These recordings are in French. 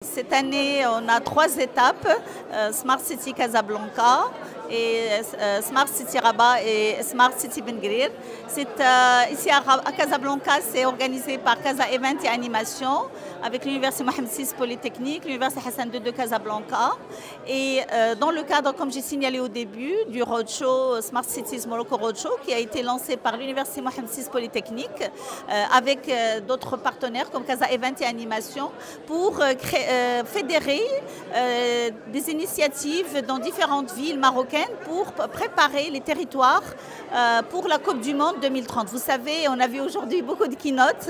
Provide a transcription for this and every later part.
Cette année, on a 3 étapes, Smart City Casablanca, et Smart City Rabat et Smart City Ben Guerir. Ici à Casablanca, c'est organisé par Casa Event et Animation avec l'Université Mohamed VI Polytechnique, l'Université Hassan II de Casablanca. Et dans le cadre, comme j'ai signalé au début, du roadshow Smart Cities Morocco Roadshow qui a été lancé par l'Université Mohamed VI Polytechnique avec d'autres partenaires comme Casa Event et Animation pour fédérer des initiatives dans différentes villes marocaines pour préparer les territoires pour la Coupe du Monde 2030. Vous savez, on a vu aujourd'hui beaucoup de keynotes,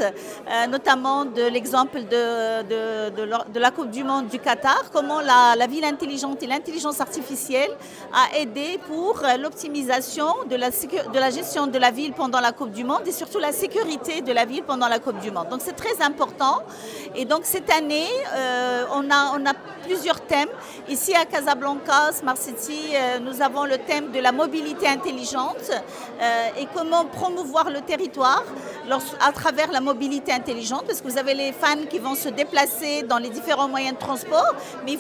notamment de l'exemple de la Coupe du Monde du Qatar, comment la ville intelligente et l'intelligence artificielle a aidé pour l'optimisation de la gestion de la ville pendant la Coupe du Monde et surtout la sécurité de la ville pendant la Coupe du Monde. Donc c'est très important. Et donc cette année, on a plusieurs thèmes. Ici à Casablanca, Smart City, nous avons le thème de la mobilité intelligente et comment promouvoir le territoire à travers la mobilité intelligente, parce que vous avez les fans qui vont se déplacer dans les différents moyens de transport, mais il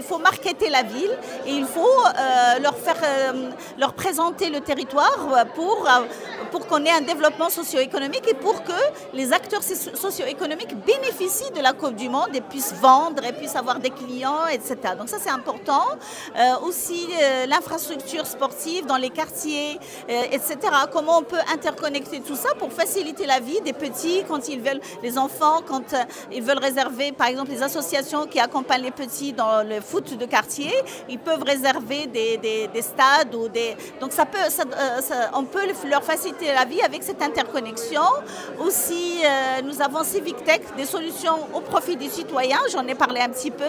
faut marketer la ville et il faut leur présenter le territoire pour qu'on ait un développement socio-économique et pour que les acteurs socio-économiques bénéficient de la Coupe du Monde et puissent vendre et puissent avoir des clients, etc. Donc ça c'est important. Aussi l'infrastructure sportive dans les quartiers, etc. Comment on peut interconnecter tout ça pour faciliter la vie des petits quand ils veulent, les enfants, quand ils veulent réserver, par exemple les associations qui accompagnent les petits dans le foot de quartier, ils peuvent réserver des stades ou des... Donc on peut leur faciliter la vie avec cette interconnexion. Aussi, nous avons Civic Tech, des solutions au profit des citoyens, j'en ai parlé un petit peu.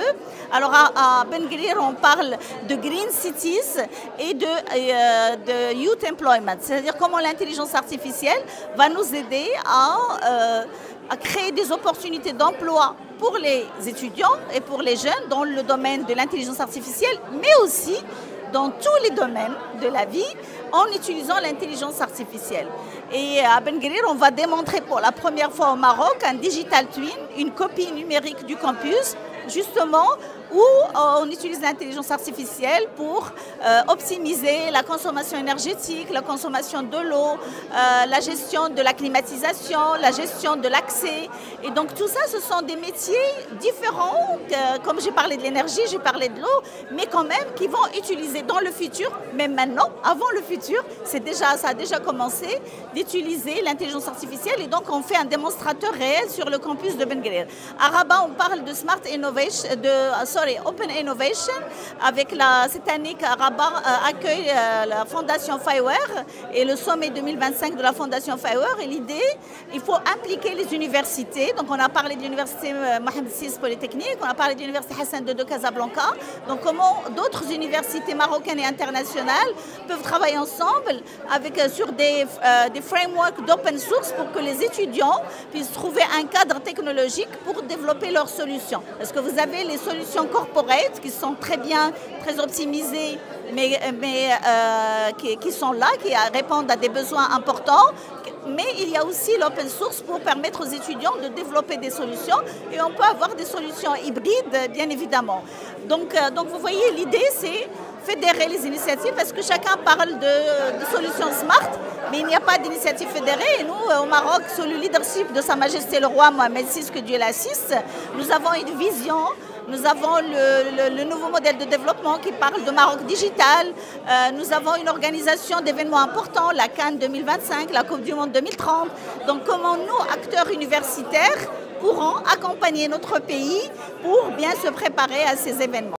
Alors à Ben Guerir, on parle de Green Cities et de Youth Employment, c'est-à-dire comment l'intelligence artificielle va nous aider à créer des opportunités d'emploi pour les étudiants et pour les jeunes dans le domaine de l'intelligence artificielle, mais aussi dans tous les domaines de la vie en utilisant l'intelligence artificielle. Et à Ben Guerir, on va démontrer pour la première fois au Maroc un digital twin, une copie numérique du campus, justement où on utilise l'intelligence artificielle pour optimiser la consommation énergétique, la consommation de l'eau, la gestion de la climatisation, la gestion de l'accès. Et donc tout ça, ce sont des métiers différents, comme j'ai parlé de l'énergie, j'ai parlé de l'eau, mais quand même qui vont utiliser dans le futur, même maintenant, avant le futur, ça a déjà commencé d'utiliser l'intelligence artificielle et donc on fait un démonstrateur réel sur le campus de Ben Guerir. À Rabat, on parle de Smart Innovation, Open Innovation, avec cette année Rabat accueille la Fondation Fireware et le sommet 2025 de la Fondation Fireware. Et l'idée, il faut impliquer les universités. Donc on a parlé de l'Université Mohamed VI Polytechnique, on a parlé de l'Université Hassan II de Casablanca. Donc comment d'autres universités marocaines et internationales peuvent travailler ensemble sur des frameworks d'open source pour que les étudiants puissent trouver un cadre technologique pour développer leurs solutions. Parce que vous avez les solutions corporate qui sont très bien, très optimisées, mais qui sont là, qui répondent à des besoins importants. Mais il y a aussi l'open source pour permettre aux étudiants de développer des solutions et on peut avoir des solutions hybrides, bien évidemment. Donc vous voyez, l'idée c'est fédérer les initiatives parce que chacun parle de solutions smart, mais il n'y a pas d'initiative fédérée. Et nous, au Maroc, sous le leadership de Sa Majesté le Roi Mohamed VI, que Dieu l'assiste, nous avons une vision. Nous avons le nouveau modèle de développement qui parle de Maroc digital. Nous avons une organisation d'événements importants, la Cannes 2025, la Coupe du Monde 2030. Donc comment nous, acteurs universitaires, pourrons accompagner notre pays pour bien se préparer à ces événements.